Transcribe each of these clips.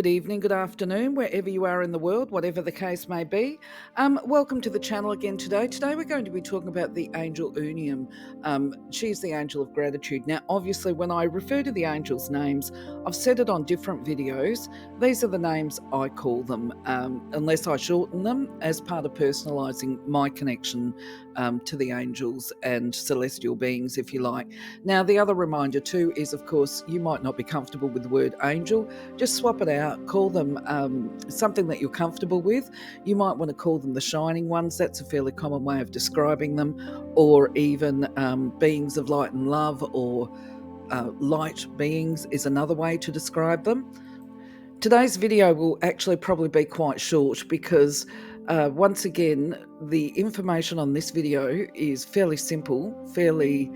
good evening, good afternoon, wherever you are in the world, whatever the case may be. Welcome to the channel again today. Today we're going to be talking about the angel Ooniemme. She's the angel of gratitude. Now, obviously, when I refer to the angels' names, I've said it on different videos. These are the names I call them, unless I shorten them as part of personalising my connection to the angels and celestial beings, if you like. Now, the other reminder too is, of course, you might not be comfortable with the word angel. Just swap it out, call them something that you're comfortable with. You might want to call them the shining ones. That's a fairly common way of describing them, or even beings of light and love, or light beings is another way to describe them. Today's video will actually probably be quite short because once again, the information on this video is fairly simple, fairly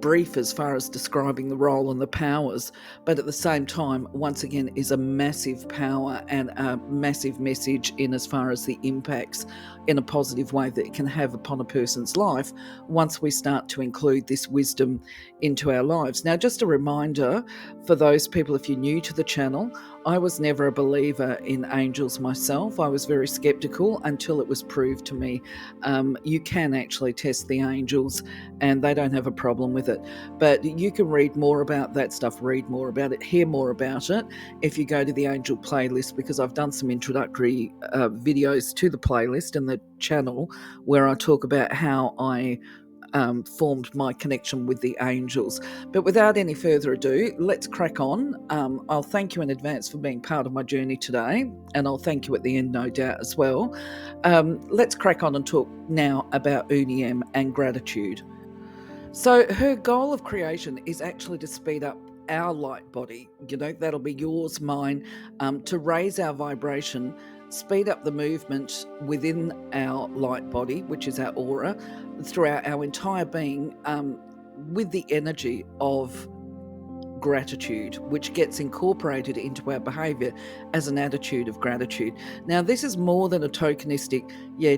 brief as far as describing the role and the powers, but at the same time, once again, is a massive power and a massive message in as far as the impacts in a positive way that it can have upon a person's life once we start to include this wisdom into our lives. Now, just a reminder for those people, if you're new to the channel, I was never a believer in angels myself. I was very skeptical until it was proved to me you can actually test the angels and they don't have a problem with it. But you can read more about that stuff, read more about it, hear more about it if you go to the angel playlist, because I've done some introductory videos to the playlist and the channel where I talk about how I formed my connection with the angels. But without any further ado, let's crack on. I'll thank you in advance for being part of my journey today, and I'll thank you at the end, no doubt, as well. Let's crack on and talk now about Ooniemme and gratitude. So her goal of creation is actually to speed up our light body. That'll be yours, mine, to raise our vibration, speed up the movement within our light body, which is our aura, throughout our entire being, with the energy of gratitude, which gets incorporated into our behavior as an attitude of gratitude. Now, this is more than a tokenistic,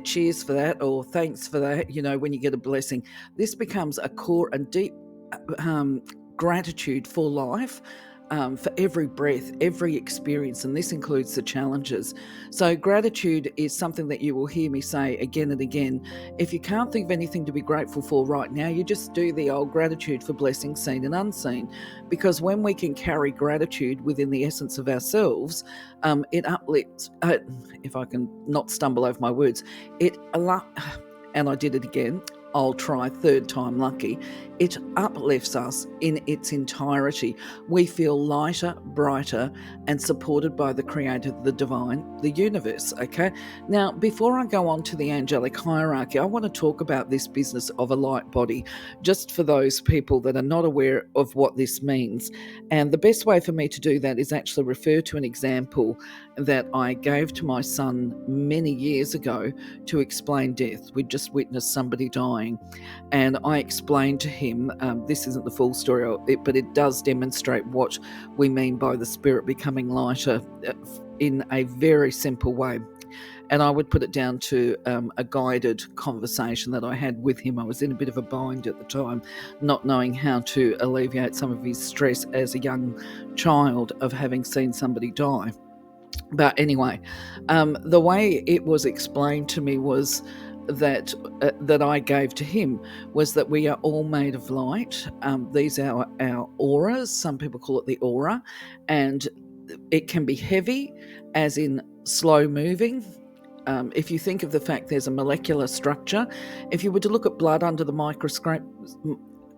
cheers for that, or thanks for that, when you get a blessing. This becomes a core and deep gratitude for life, for every breath, every experience, and this includes the challenges. So gratitude is something that you will hear me say again and again. If you can't think of anything to be grateful for right now, you just do the old gratitude for blessings seen and unseen. Because when we can carry gratitude within the essence of ourselves, it uplifts, if I can not stumble over my words, and I did it again, I'll try third time lucky, it uplifts us in its entirety. We feel lighter, brighter, and supported by the creator, the divine, the universe, okay? Now, before I go on to the angelic hierarchy, I want to talk about this business of a light body, just for those people that are not aware of what this means. And the best way for me to do that is actually refer to an example that I gave to my son many years ago to explain death. We'd just witnessed somebody dying, and I explained to him, this isn't the full story, but it does demonstrate what we mean by the spirit becoming lighter in a very simple way. And I would put it down to a guided conversation that I had with him. I was in a bit of a bind at the time, not knowing how to alleviate some of his stress as a young child of having seen somebody die. But anyway, the way it was explained to me was that I gave to him was that we are all made of light. These are our auras. Some people call it the aura, and it can be heavy, as in slow moving. If you think of the fact there's a molecular structure, if you were to look at blood under the microscope,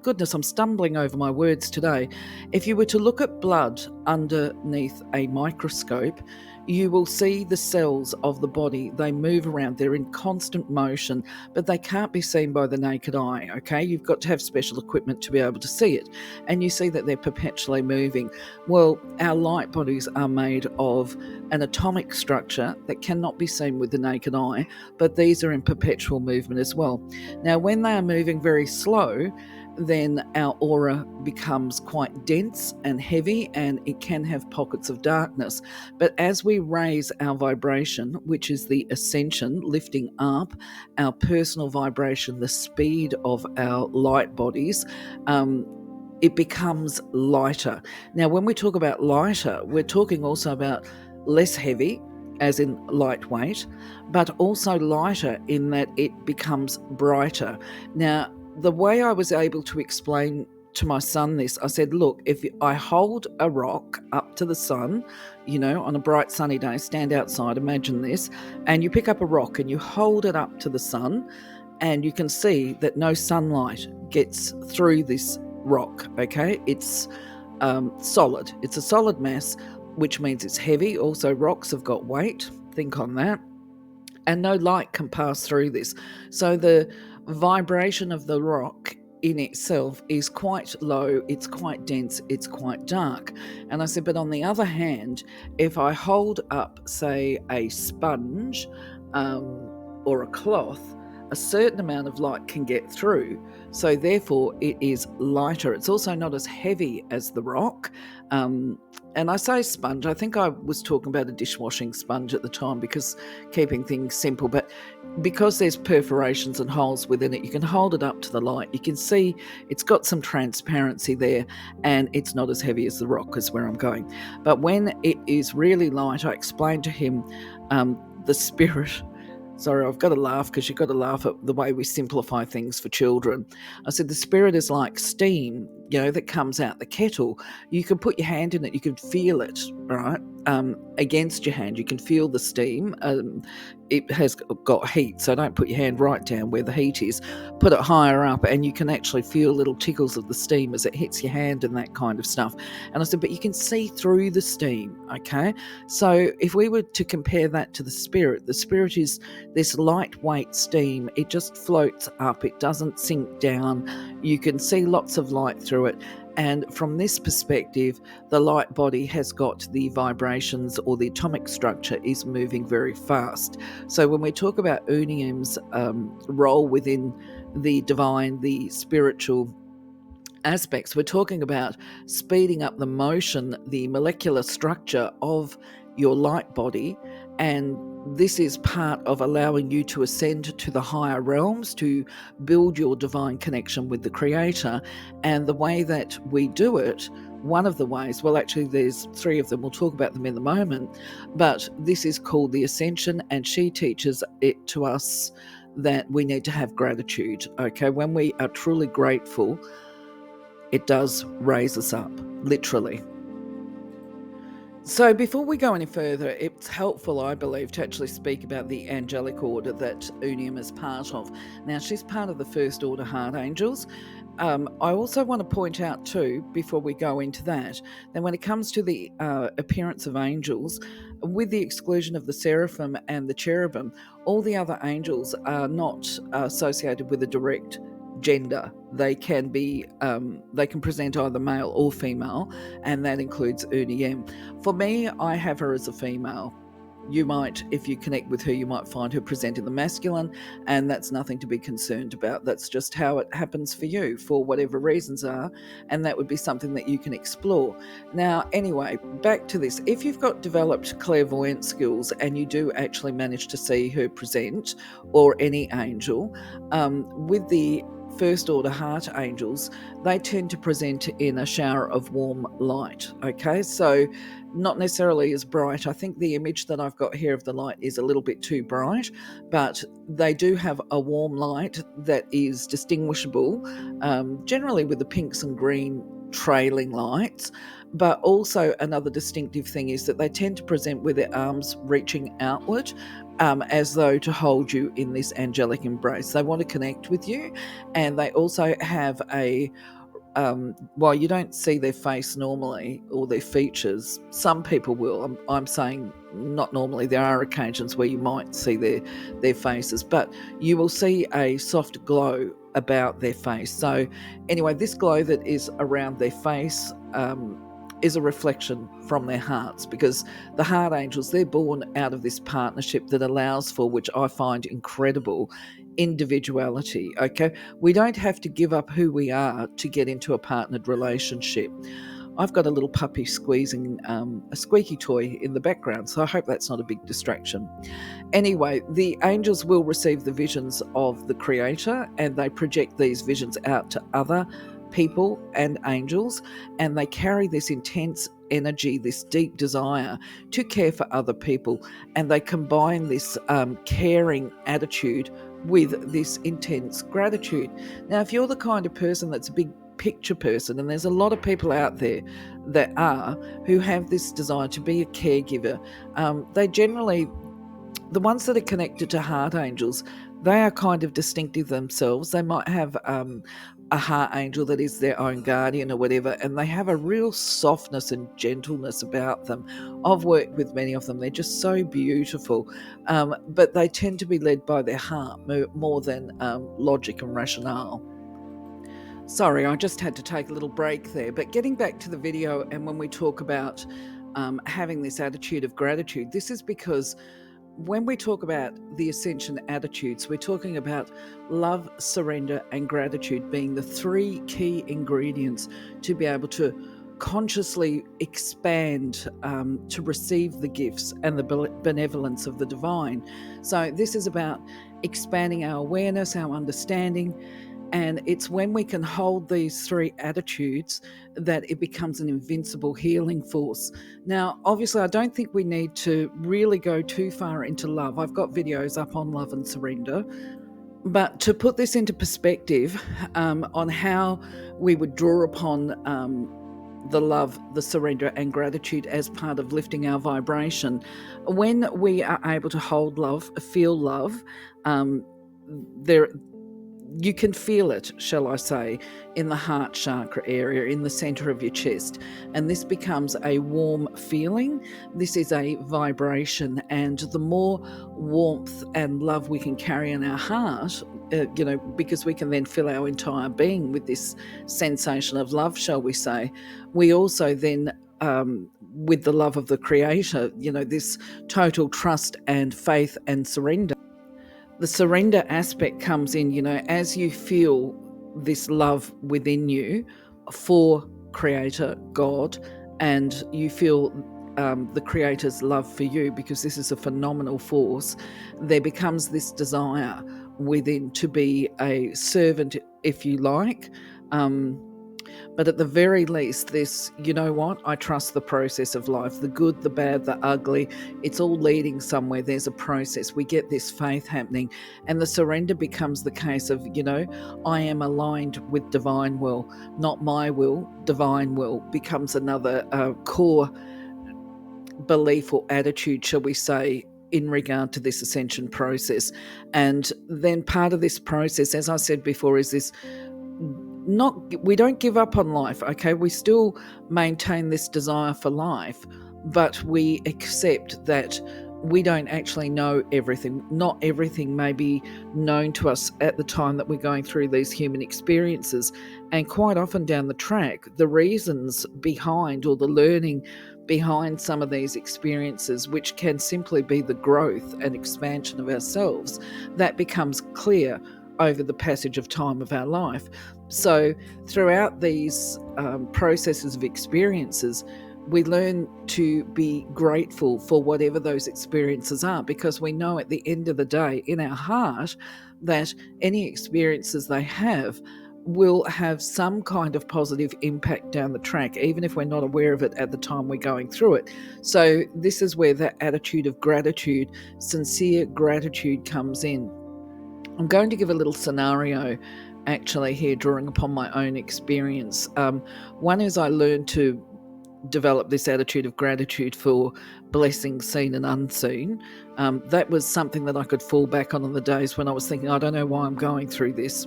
goodness, I'm stumbling over my words today. If you were to look at blood underneath a microscope, you will see the cells of the body. They move around. They're in constant motion, but they can't be seen by the naked eye, okay? You've got to have special equipment to be able to see it. And you see that they're perpetually moving. Well, our light bodies are made of an atomic structure that cannot be seen with the naked eye, but these are in perpetual movement as well. Now, when they are moving very slow, then our aura becomes quite dense and heavy, and it can have pockets of darkness. But as we raise our vibration, which is the ascension, lifting up our personal vibration, the speed of our light bodies, it becomes lighter. Now, when we talk about lighter, we're talking also about less heavy, as in lightweight, but also lighter in that it becomes brighter. Now, the way I was able to explain to my son this, I said, look, if I hold a rock up to the sun, on a bright sunny day, stand outside, imagine this, and you pick up a rock and you hold it up to the sun, and you can see that no sunlight gets through this rock, okay? It's solid. It's a solid mass, which means it's heavy. Also, rocks have got weight. Think on that. And no light can pass through this. So the vibration of the rock in itself is quite low, it's quite dense, it's quite dark. And I said, but on the other hand, if I hold up, say, a sponge or a cloth, a certain amount of light can get through. So therefore, it is lighter. It's also not as heavy as the rock. And I say sponge, I think I was talking about a dishwashing sponge at the time, because keeping things simple. But because there's perforations and holes within it, you can hold it up to the light. You can see it's got some transparency there, and it's not as heavy as the rock, is where I'm going. But when it is really light, I explained to him the spirit. Sorry, I've got to laugh, because you've got to laugh at the way we simplify things for children. I said the spirit is like steam, that comes out the kettle. You can put your hand in it, you can feel it, right? Against your hand, you can feel the steam. It has got heat, so don't put your hand right down where the heat is. Put it higher up, and you can actually feel little tickles of the steam as it hits your hand and that kind of stuff. And I said, but you can see through the steam, okay? So if we were to compare that to the spirit is this lightweight steam. It just floats up. It doesn't sink down. You can see lots of light through it. And from this perspective, the light body has got the vibrations, or the atomic structure is moving very fast. So when we talk about Ooniemme's role within the divine, the spiritual aspects, we're talking about speeding up the motion, the molecular structure of your light body, and this is part of allowing you to ascend to the higher realms, to build your divine connection with the Creator. And the way that we do it, one of the ways, well, actually there's 3 of them, we'll talk about them in a moment, but this is called the Ascension, and she teaches it to us that we need to have gratitude, okay? When we are truly grateful, it does raise us up, literally. So before we go any further, it's helpful, I believe, to actually speak about the angelic order that Ooniemme is part of. Now, she's part of the First Order Heart Angels. I also want to point out too, before we go into that when it comes to the appearance of angels, with the exclusion of the seraphim and the cherubim, all the other angels are not associated with a direct gender. They can be they can present either male or female, and that includes Ooniemme. For me, I have her as a female. You might, if you connect with her, you might find her presenting the masculine, and that's nothing to be concerned about. That's just how it happens for you, for whatever reasons are, and that would be something that you can explore. Now, anyway, back to this. If you've got developed clairvoyant skills and you do actually manage to see her present, or any angel, with the First Order Heart Angels, they tend to present in a shower of warm light, okay? So not necessarily as bright. I think the image that I've got here of the light is a little bit too bright, but they do have a warm light that is distinguishable, generally with the pinks and green trailing lights. But also another distinctive thing is that they tend to present with their arms reaching outward, as though to hold you in this angelic embrace. They want to connect with you, and they also have a while you don't see their face normally, or their features, some people will. I'm saying not normally. There are occasions where you might see their faces, but you will see a soft glow about their face. So anyway, this glow that is around their face is a reflection from their hearts, because the heart angels, they're born out of this partnership that allows for, which I find incredible, individuality. Okay, we don't have to give up who we are to get into a partnered relationship. I've got a little puppy squeezing a squeaky toy in the background, so I hope that's not a big distraction. Anyway, the angels will receive the visions of the Creator, and they project these visions out to other people and angels, and they carry this intense energy, this deep desire to care for other people, and they combine this caring attitude with this intense gratitude. Now, if you're the kind of person that's a big picture person, and there's a lot of people out there that are, who have this desire to be a caregiver, they generally, the ones that are connected to heart angels, they are kind of distinctive themselves. They might have a heart angel that is their own guardian or whatever, and they have a real softness and gentleness about them. I've worked with many of them. They're just so beautiful, but they tend to be led by their heart more than logic and rationale. Sorry, I just had to take a little break there. But getting back to the video, and when we talk about having this attitude of gratitude, this is because when we talk about the Ascension Attitudes, we're talking about love, surrender, and gratitude being the three key ingredients to be able to consciously expand, to receive the gifts and the benevolence of the divine. So this is about expanding our awareness, our understanding, and it's when we can hold these three attitudes that it becomes an invincible healing force. Now, obviously, I don't think we need to really go too far into love. I've got videos up on love and surrender. But to put this into perspective, on how we would draw upon the love, the surrender, and gratitude as part of lifting our vibration, when we are able to hold love, feel love, there you can feel it, shall I say, in the heart chakra area, in the center of your chest. And this becomes a warm feeling. This is a vibration. And the more warmth and love we can carry in our heart, because we can then fill our entire being with this sensation of love, shall we say, we also then, with the love of the Creator, this total trust and faith and surrender. The surrender aspect comes in, as you feel this love within you for Creator, God, and you feel the Creator's love for you, because this is a phenomenal force, there becomes this desire within to be a servant, if you like. But at the very least, this, I trust the process of life, the good, the bad, the ugly, it's all leading somewhere. There's a process. We get this faith happening, and the surrender becomes the case of, I am aligned with divine will, not my will, divine will becomes another core belief or attitude, shall we say, in regard to this ascension process. And then part of this process, as I said before, is this, we don't give up on life, okay? We still maintain this desire for life, but we accept that we don't actually know everything. Not everything may be known to us at the time that we're going through these human experiences. And quite often down the track, the reasons behind, or the learning behind some of these experiences, which can simply be the growth and expansion of ourselves, that becomes clear over the passage of time of our life. So throughout these processes of experiences, we learn to be grateful for whatever those experiences are, because we know at the end of the day in our heart that any experiences they have will have some kind of positive impact down the track, even if we're not aware of it at the time we're going through it. So this is where that attitude of gratitude, sincere gratitude, comes in. I'm going to give a little scenario actually here, drawing upon my own experience. One is I learned to develop this attitude of gratitude for blessings seen and unseen. That was something that I could fall back on the days when I was thinking, I don't know why I'm going through this,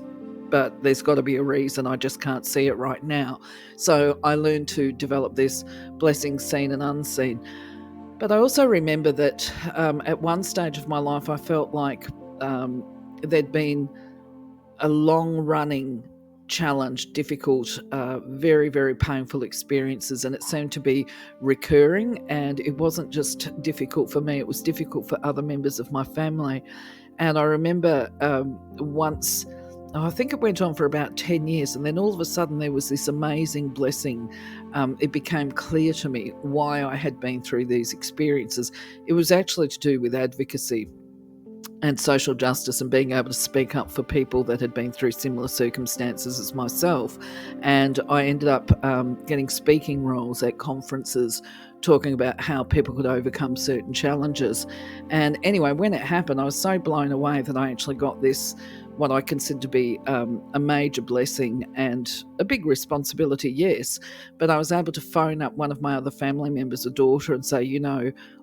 but there's got to be a reason. I just can't see it right now. So I learned to develop this blessings seen and unseen. But I also remember that at one stage of my life, I felt like there'd been a long-running challenge, difficult, very, very painful experiences, and it seemed to be recurring. And it wasn't just difficult for me, it was difficult for other members of my family. And I remember once, I think it went on for about 10 years, and then all of a sudden there was this amazing blessing. It became clear to me why I had been through these experiences. It was actually to do with advocacy. and social justice, and being able to speak up for people that had been through similar circumstances as myself. And I ended up getting speaking roles at conferences talking about how people could overcome certain challenges. And anyway, when it happened, I was so blown away that I actually got this, what I consider to be a major blessing and a big responsibility, yes. But I was able to phone up one of my other family members, a daughter, and say,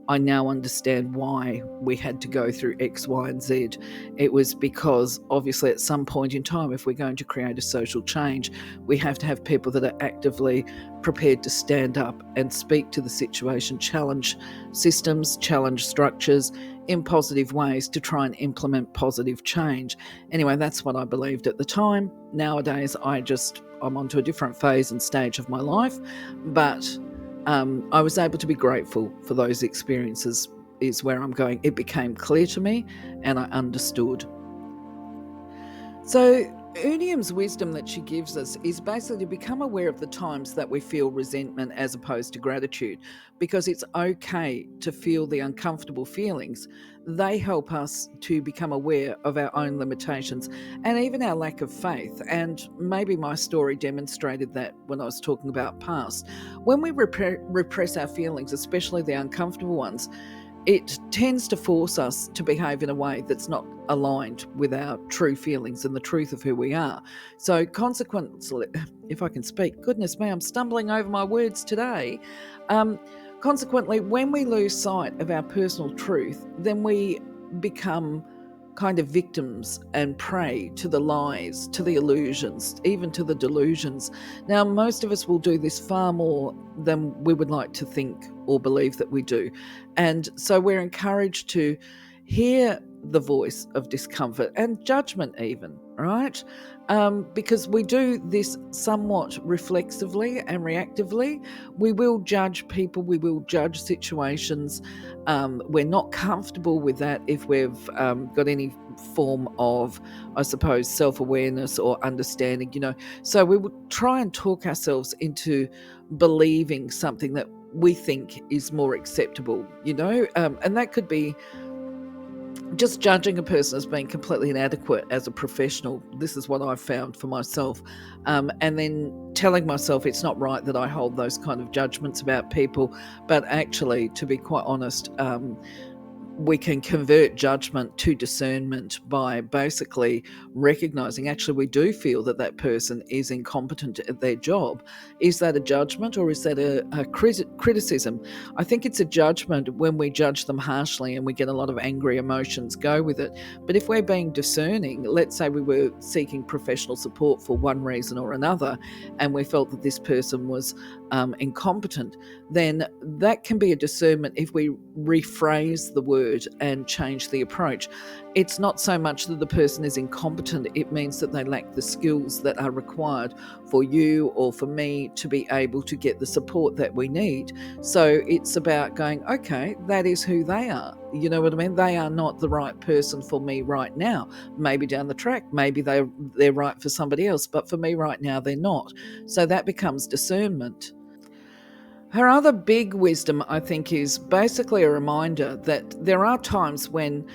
I now understand why we had to go through X, Y, and Z. It was because obviously at some point in time, if we're going to create a social change, we have to have people that are actively prepared to stand up and speak to the situation, challenge systems, challenge structures in positive ways to try and implement positive change. Anyway, that's what I believed at the time. Nowadays, I'm onto a different phase and stage of my life, but I was able to be grateful for those experiences, is where I'm going. It became clear to me and I understood. So Ooniemme's wisdom that she gives us is basically to become aware of the times that we feel resentment as opposed to gratitude, because it's okay to feel the uncomfortable feelings. They help us to become aware of our own limitations and even our lack of faith. And maybe my story demonstrated that when I was talking about past. When we repress our feelings, especially the uncomfortable ones, it tends to force us to behave in a way that's not aligned with our true feelings and the truth of who we are. So consequently, if I can speak, goodness me, I'm stumbling over my words today. Consequently, when we lose sight of our personal truth, then we become kind of victims and prey to the lies, to the illusions, even to the delusions. Now, most of us will do this far more than we would like to think or believe that we do. And so we're encouraged to hear the voice of discomfort and judgment even, right? Because we do this somewhat reflexively and reactively. We will judge people, we will judge situations. We're not comfortable with that if we've got any form of, I suppose, self-awareness or understanding, So we would try and talk ourselves into believing something that we think is more acceptable, and that could be just judging a person as being completely inadequate as a professional. This is what I've found for myself. And then telling myself it's not right that I hold those kind of judgments about people. But actually, to be quite honest, we can convert judgment to discernment by basically recognizing actually we do feel that that person is incompetent at their job. Is that a judgment or is that a criticism? I think it's a judgment when we judge them harshly and we get a lot of angry emotions go with it. But if we're being discerning, let's say we were seeking professional support for one reason or another and we felt that this person was incompetent, then that can be a discernment if we rephrase the word and change the approach. It's not so much that the person is incompetent, it means that they lack the skills that are required for you or for me to be able to get the support that we need. So it's about going, okay, that is who they are. You know what I mean? They are not the right person for me right now. Maybe down the track, maybe they're right for somebody else, but for me right now, they're not. So that becomes discernment. Her other big wisdom, I think, is basically a reminder that there are times when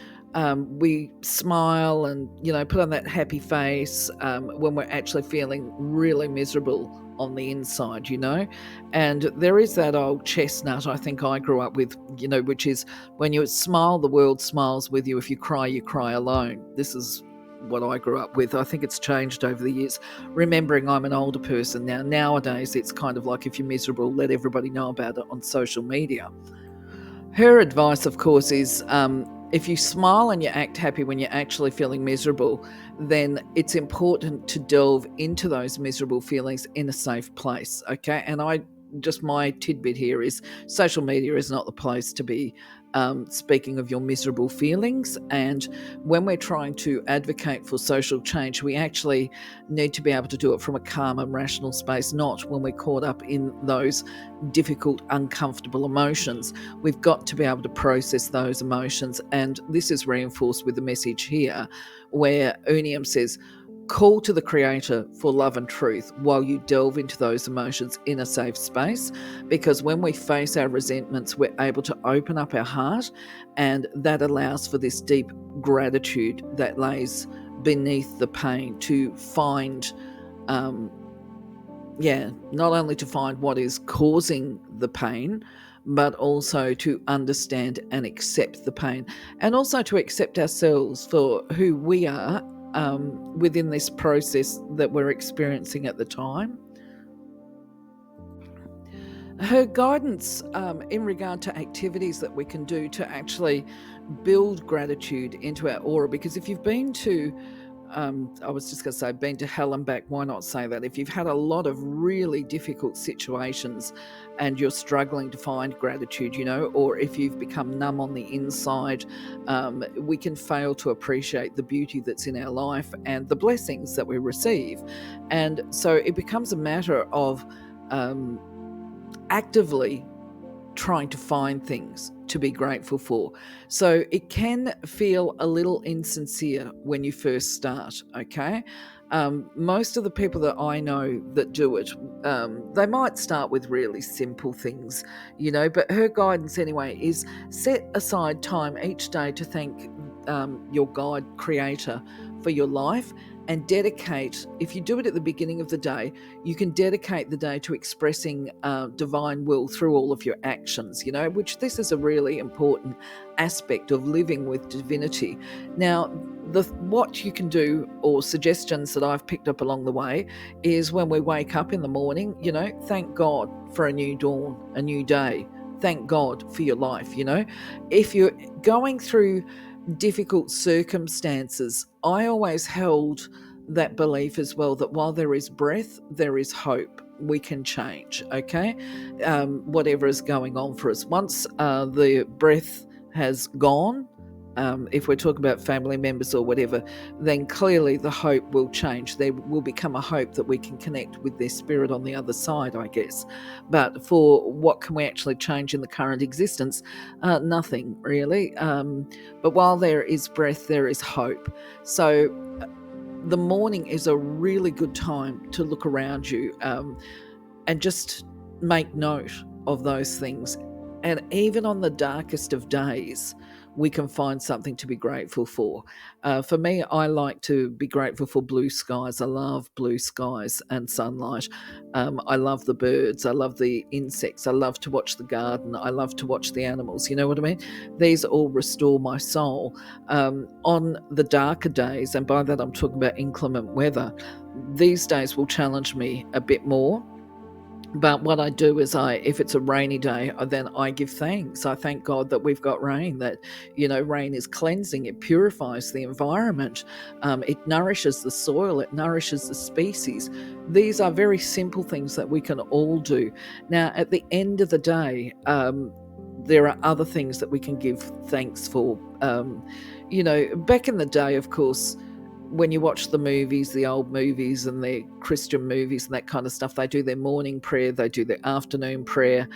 we smile and, put on that happy face when we're actually feeling really miserable on the inside, And there is that old chestnut I think I grew up with, which is when you smile, the world smiles with you. If you cry alone. This is what I grew up with. I think it's changed over the years. Remembering I'm an older person now. Nowadays, it's kind of like if you're miserable, let everybody know about it on social media. Her advice, of course, is if you smile and you act happy when you're actually feeling miserable, then it's important to delve into those miserable feelings in a safe place, okay? And my tidbit here is social media is not the place to be speaking of your miserable feelings. And when we're trying to advocate for social change, we actually need to be able to do it from a calm and rational space, not when we're caught up in those difficult, uncomfortable emotions. We've got to be able to process those emotions. And this is reinforced with the message here where Ooniemme says, call to the Creator for love and truth while you delve into those emotions in a safe space, because when we face our resentments, we're able to open up our heart, and that allows for this deep gratitude that lays beneath the pain to find not only to find what is causing the pain, but also to understand and accept the pain, and also to accept ourselves for who we are within this process that we're experiencing at the time. Her guidance in regard to activities that we can do to actually build gratitude into our aura, because if you've been to I was just going to say, been to hell and back, why not say that? If you've had a lot of really difficult situations and you're struggling to find gratitude, or if you've become numb on the inside, we can fail to appreciate the beauty that's in our life and the blessings that we receive. And so it becomes a matter of actively trying to find things to be grateful for. So it can feel a little insincere when you first start, okay? Most of the people that I know that do it, they might start with really simple things, but her guidance anyway is set aside time each day to thank your God Creator for your life, and dedicate, if you do it at the beginning of the day, you can dedicate the day to expressing divine will through all of your actions, which this is a really important aspect of living with divinity. Now, what you can do, or suggestions that I've picked up along the way, is when we wake up in the morning, thank God for a new dawn, a new day. Thank God for your life, If you're going through difficult circumstances, I always held that belief as well, that while there is breath, there is hope. We can change, okay? Whatever is going on for us. Once the breath has gone, if we're talking about family members or whatever, then clearly the hope will change. There will become a hope that we can connect with their spirit on the other side, I guess. But for what can we actually change in the current existence? Nothing really. But while there is breath, there is hope. So the morning is a really good time to look around you and just make note of those things. And even on the darkest of days, we can find something to be grateful for. For me, I like to be grateful for blue skies. I love blue skies and sunlight. I love the birds. I love the insects. I love to watch the garden. I love to watch the animals. You know what I mean? These all restore my soul. On the darker days, and by that I'm talking about inclement weather, these days will challenge me a bit more. But what I do is if it's a rainy day, then I give thanks. I thank God that we've got rain, that, rain is cleansing. It purifies the environment. It nourishes the soil. It nourishes the species. These are very simple things that we can all do. Now, at the end of the day, there are other things that we can give thanks for. Back in the day, of course, when you watch the movies, the old movies and the Christian movies and that kind of stuff, they do their morning prayer, they do their afternoon prayer,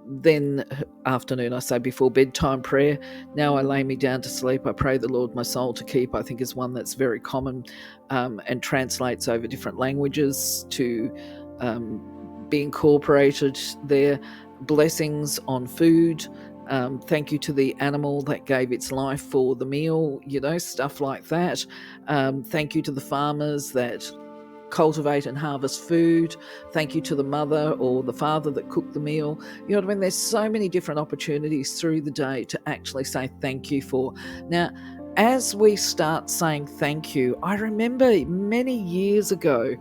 then afternoon, I say before bedtime prayer. Now I lay me down to sleep, I pray the Lord my soul to keep, I think is one that's very common and translates over different languages to be incorporated there. Blessings on food. Thank you to the animal that gave its life for the meal, stuff like that. Thank you to the farmers that cultivate and harvest food. Thank you to the mother or the father that cooked the meal. You know what I mean? There's so many different opportunities through the day to actually say thank you for. Now, as we start saying thank you, I remember many years ago,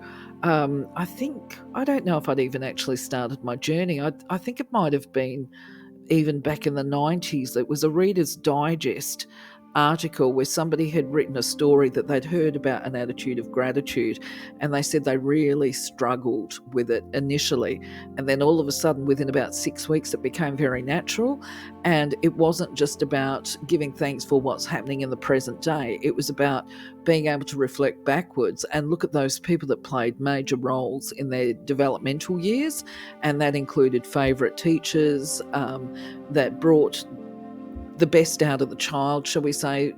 I don't know if I'd even actually started my journey. I think it might have been even back in the 90s. It was a Reader's Digest article where somebody had written a story that they'd heard about an attitude of gratitude, and they said they really struggled with it initially, and then all of a sudden within about 6 weeks it became very natural. And it wasn't just about giving thanks for what's happening in the present day, it was about being able to reflect backwards and look at those people that played major roles in their developmental years, and that included favourite teachers that brought the best out of the child, shall we say,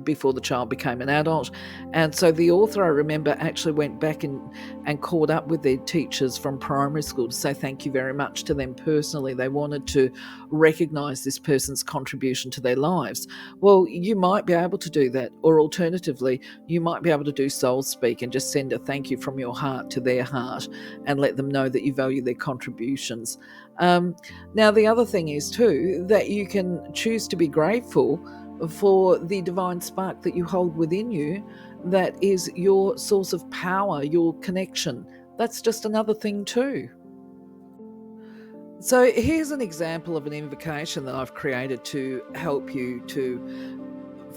before the child became an adult. And so the author, I remember, actually went back and caught up with their teachers from primary school to say thank you very much to them personally. They wanted to recognise this person's contribution to their lives. Well, you might be able to do that, or alternatively, you might be able to do soul speak and just send a thank you from your heart to their heart and let them know that you value their contributions. Now, the other thing is too that you can choose to be grateful for the divine spark that you hold within you, that is your source of power, your connection. That's just another thing too. So here's an example of an invocation that I've created to help you to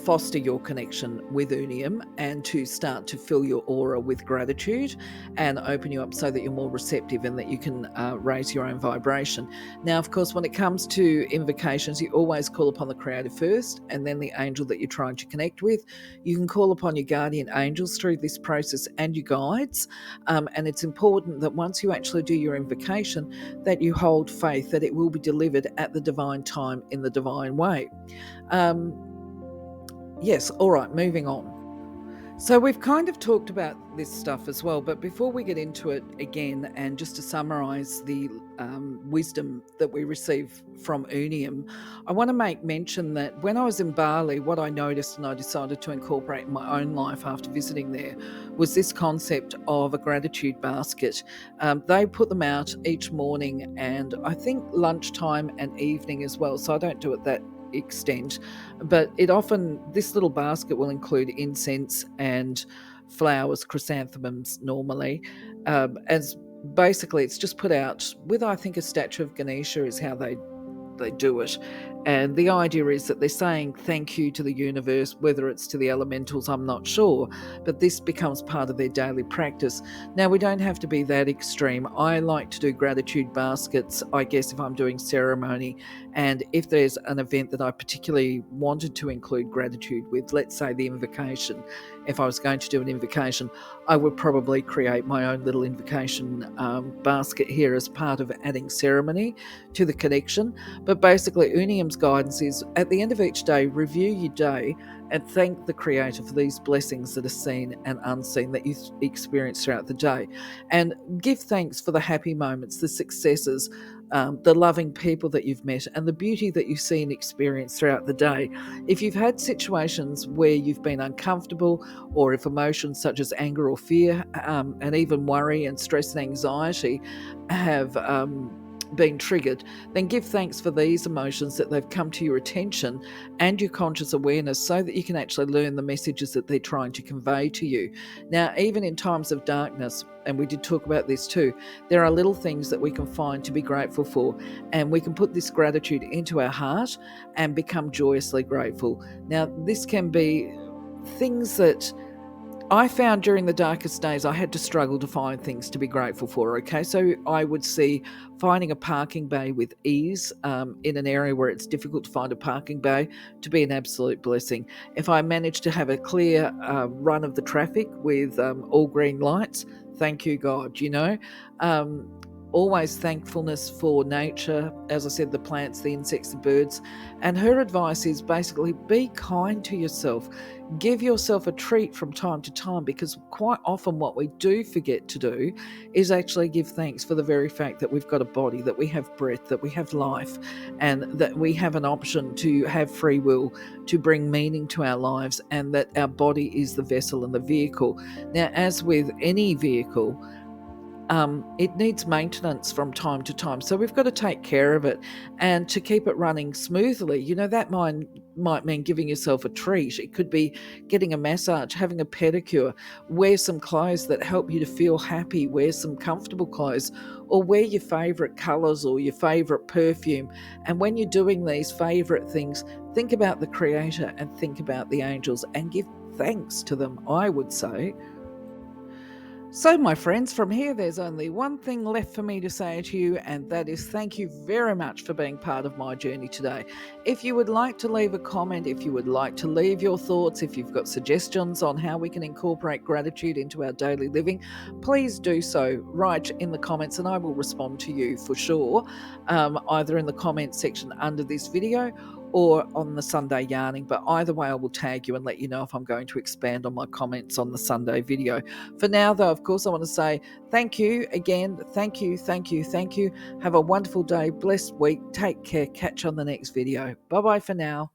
foster your connection with Ooniemme and to start to fill your aura with gratitude and open you up so that you're more receptive and that you can raise your own vibration. Now, of course, when it comes to invocations, you always call upon the Creator first and then the angel that you're trying to connect with. You can call upon your guardian angels through this process and your guides. And it's important that once you actually do your invocation, that you hold faith that it will be delivered at the divine time in the divine way. Yes, all right, moving on. So we've kind of talked about this stuff as well, but before we get into it again, and just to summarise the wisdom that we receive from Ooniemme, I want to make mention that when I was in Bali, what I noticed and I decided to incorporate in my own life after visiting there was this concept of a gratitude basket. They put them out each morning and I think lunchtime and evening as well, so I don't do it that extent, but this little basket will include incense and flowers, chrysanthemums normally, as basically it's just put out with, I think, a statue of Ganesha is how they do it. And the idea is that they're saying thank you to the universe, whether it's to the elementals, I'm not sure, but this becomes part of their daily practice. Now, we don't have to be that extreme. I like to do gratitude baskets, I guess, if I'm doing ceremony, and if there's an event that I particularly wanted to include gratitude with, let's say the invocation. If I was going to do an invocation, I would probably create my own little invocation basket here as part of adding ceremony to the connection. But basically, Ooniemme's guidance is at the end of each day, review your day and thank the Creator for these blessings that are seen and unseen that you experience throughout the day. And give thanks for the happy moments, the successes, the loving people that you've met, and the beauty that you see and experience throughout the day. If you've had situations where you've been uncomfortable, or if emotions such as anger or fear, and even worry and stress and anxiety have been triggered, then give thanks for these emotions that they've come to your attention and your conscious awareness so that you can actually learn the messages that they're trying to convey to you. Now, even in times of darkness, and we did talk about this too, there are little things that we can find to be grateful for, and we can put this gratitude into our heart and become joyously grateful. Now, this can be things that I found during the darkest days I had to struggle to find things to be grateful for, okay? So I would see finding a parking bay with ease in an area where it's difficult to find a parking bay to be an absolute blessing. If I managed to have a clear run of the traffic with all green lights, thank you, God, always thankfulness for nature, as I said, the plants, the insects, the birds. And her advice is basically be kind to yourself. Give yourself a treat from time to time, because quite often what we do forget to do is actually give thanks for the very fact that we've got a body, that we have breath, that we have life, and that we have an option to have free will to bring meaning to our lives, and that our body is the vessel and the vehicle. Now, as with any vehicle, it needs maintenance from time to time. So we've got to take care of it, and to keep it running smoothly, that might mean giving yourself a treat. It could be getting a massage, having a pedicure, wear some clothes that help you to feel happy, wear some comfortable clothes, or wear your favourite colours or your favourite perfume. And when you're doing these favourite things, think about the Creator and think about the angels and give thanks to them, I would say. So, my friends, from here, there's only one thing left for me to say to you, and that is thank you very much for being part of my journey today. If you would like to leave a comment, if you would like to leave your thoughts, if you've got suggestions on how we can incorporate gratitude into our daily living, please do so right in the comments, and I will respond to you for sure, either in the comments section under this video or on the Sunday yarning. But either way, I will tag you and let you know if I'm going to expand on my comments on the Sunday video. For now, though, of course, I want to say thank you again. Thank you, thank you, thank you. Have a wonderful day, blessed week. Take care. Catch you on the next video. Bye bye for now.